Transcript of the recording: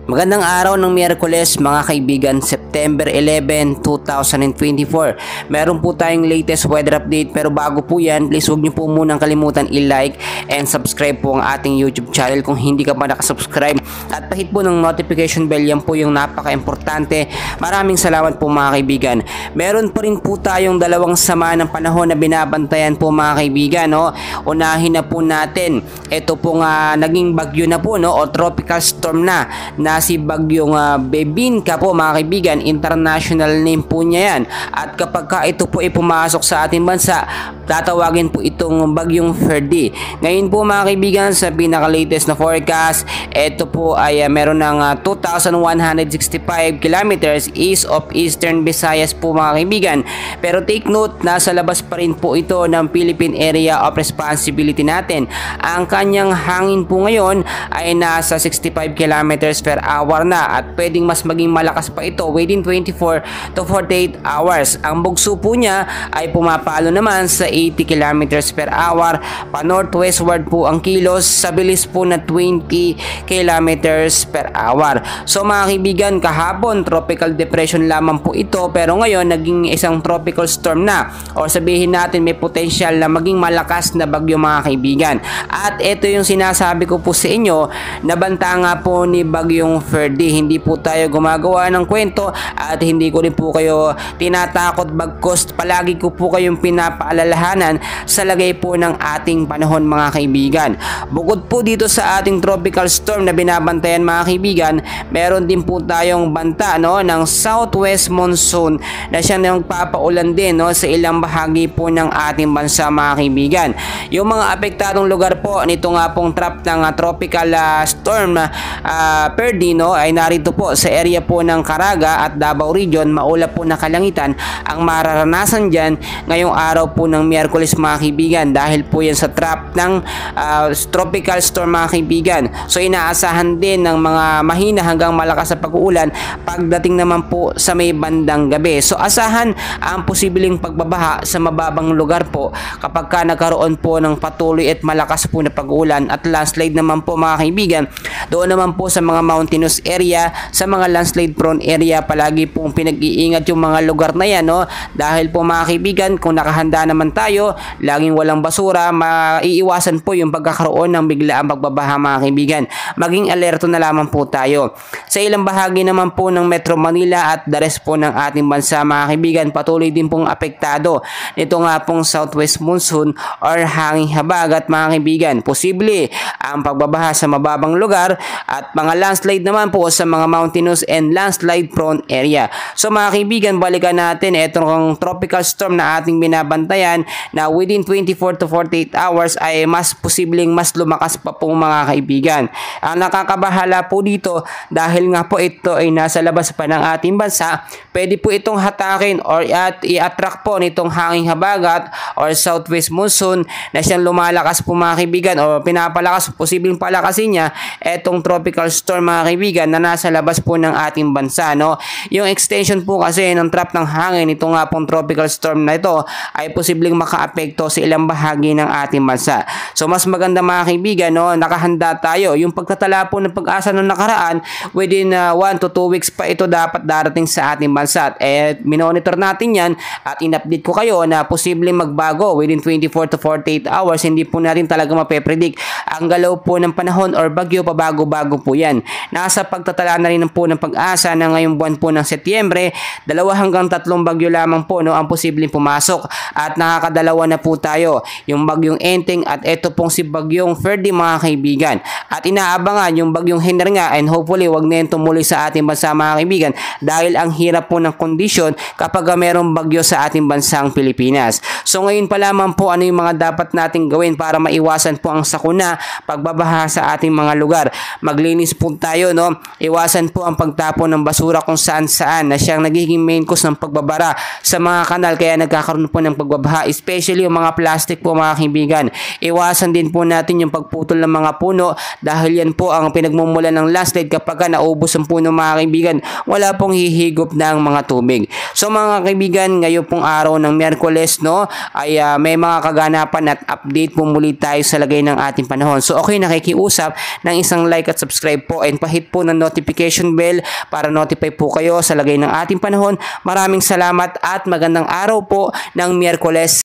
Magandang araw ng Miyerkules mga kaibigan, September 11, 2024. Meron po tayong latest weather update, pero bago po yan, please huwag niyo po munang kalimutan i-like and subscribe po ang ating YouTube channel kung hindi ka pa nakasubscribe. At pahit po ng notification bell, yan po yung napaka-importante. Maraming salamat po mga kaibigan. Meron pa rin po tayong dalawang sama ng panahon na binabantayan po mga kaibigan. No? Unahin na po natin, ito po nga naging bagyo na po, no? O tropical storm na si bagyong Bebinca po mga kaibigan. International name po niya yan, at kapag ito po ay pumasok sa ating bansa, tatawagin po itong bagyong Ferdy. Ngayon po mga kaibigan, sa pinaka-latest na forecast, ito po ay meron ng 2,165 kilometers east of Eastern Visayas po mga kaibigan. Pero take note, nasa labas pa rin po ito ng Philippine Area of Responsibility natin. Ang kanyang hangin po ngayon ay nasa 65 kilometers per hour na, at pwedeng mas maging malakas pa ito within 24 to 48 hours. Ang bugso po niya ay pumapalo naman sa 80 kilometers per hour, pa northwestward po ang kilos sa bilis po na 20 kilometers per hour. So mga kaibigan, kahapon tropical depression lamang po ito, pero ngayon naging isang tropical storm na, o sabihin natin may potential na maging malakas na bagyo mga kaibigan. At ito yung sinasabi ko po sa inyo, nabanta nga po ni bagyong Ferdy. Hindi po tayo gumagawa ng kwento, at hindi ko rin po kayo tinatakot, bagkus palagi ko po kayong pinapaalalahanan sa lagay po ng ating panahon mga kaibigan. Bukod po dito sa ating tropical storm na binabantayan mga kaibigan, meron din po tayong banta, no, ng southwest monsoon na siya nagpapaulan din, no, sa ilang bahagi po ng ating bansa mga kaibigan. Yung mga apektadong lugar po nito nga pong trap ng tropical storm Ferdy, no, ay narito po sa area po ng Caraga at Davao Region. Maulap po na kalangitan ang mararanasan dyan ngayong araw po ng Miyerkules mga kaibigan, dahil po yan sa trap ng tropical storm mga kaibigan. So inaasahan din ng mga mahina hanggang malakas sa pag-uulan pagdating naman po sa may bandang gabi. So asahan ang posibleng pagbabaha sa mababang lugar po kapag nagkaroon po ng patuloy at malakas po na pag-uulan, at landslide naman po mga kaibigan doon naman po sa mga mountainous area, sa mga landslide prone area. Palagi pong pinag-iingat yung mga lugar na yan, no? Dahil po mga kaibigan, kung nakahanda naman tayo, laging walang basura, maiiwasan po yung pagkakaroon ng biglaang pagbabaha mga kaibigan. Maging alerto na lamang po tayo. Sa ilang bahagi naman po ng Metro Manila at the rest po ng ating bansa mga kaibigan, patuloy din pong apektado nito nga pong southwest monsoon or hanging habagat mga kaibigan. Posible ang pagbabaha sa mababang lugar at mga landslide naman po sa mga mountainous and landslide prone area. So mga kaibigan, balikan natin itong tropical storm na ating binabantayan, na within 24 to 48 hours ay mas posibleng mas lumakas pa po mga kaibigan. Ang nakakabahala po dito, dahil nga po ito ay nasa labas pa ng ating bansa, pwede po itong hatakin or i-attract po nitong hanging habagat or southwest monsoon na siyang lumalakas po mga kaibigan, o pinapalakas, posibleng palakasin niya itong tropical storm mga kaibigan na nasa labas po ng ating bansa, no? Yung extension po kasi ng trap ng hangin, ito nga pong tropical storm na ito, ay posibleng makaapekto sa ilang bahagi ng ating bansa. So mas maganda mga kaibigan, no, nakahanda tayo. Yung pagtatala po ng Pag-asa noong nakaraan, within 1 to 2 weeks pa ito dapat darating sa ating bansa. Minonitor natin yan, at in-update ko kayo na posibleng magbago within 24 to 48 hours. Hindi po natin talaga mape-predict ang galaw po ng panahon or bagyo, pabago-bago po yan. Nasa pagtatala na rin po ng Pag-asa na ngayong buwan po ng Setyembre, 2 hanggang 3 bagyo lamang po, no, ang posibleng pumasok, at nakakadalawa na po tayo, yung bagyong Enteng at ito pong si bagyong Ferdy mga kaibigan. At inaabangan yung bagyong Henry nga, and hopefully wag na yun tumuloy sa ating bansa mga kaibigan, dahil ang hirap po ng kondisyon kapag mayroong bagyo sa ating bansang Pilipinas. So ngayon pa lamang po, ano yung mga dapat nating gawin para maiwasan po ang sakuna pagbabaha sa ating mga lugar. Maglinis po tayo, no? Iwasan po ang pagtapon ng basura kung saan-saan na siyang nagiging main cause ng pagbabara sa mga kanal, kaya nagkakaroon po ng pagbabaha, especially yung mga plastic po mga kaibigan. Iwasan din po natin yung pagputol ng mga puno dahil yan po ang pinagmumulan ng landslide. Kapag naubos ang puno mga kaibigan, wala pong hihigop ng mga tubig. So mga kaibigan, ngayon pong araw ng Miyerkules, no, ay may mga kaganapan at update po muli tayo sa lagay ng ating panahon. So okay, nakikiusap ng isang like at subscribe po and pahit po ng notification bell para notify po kayo sa lagay ng ating panahon. Maraming salamat at magandang araw po ng Miyerkules.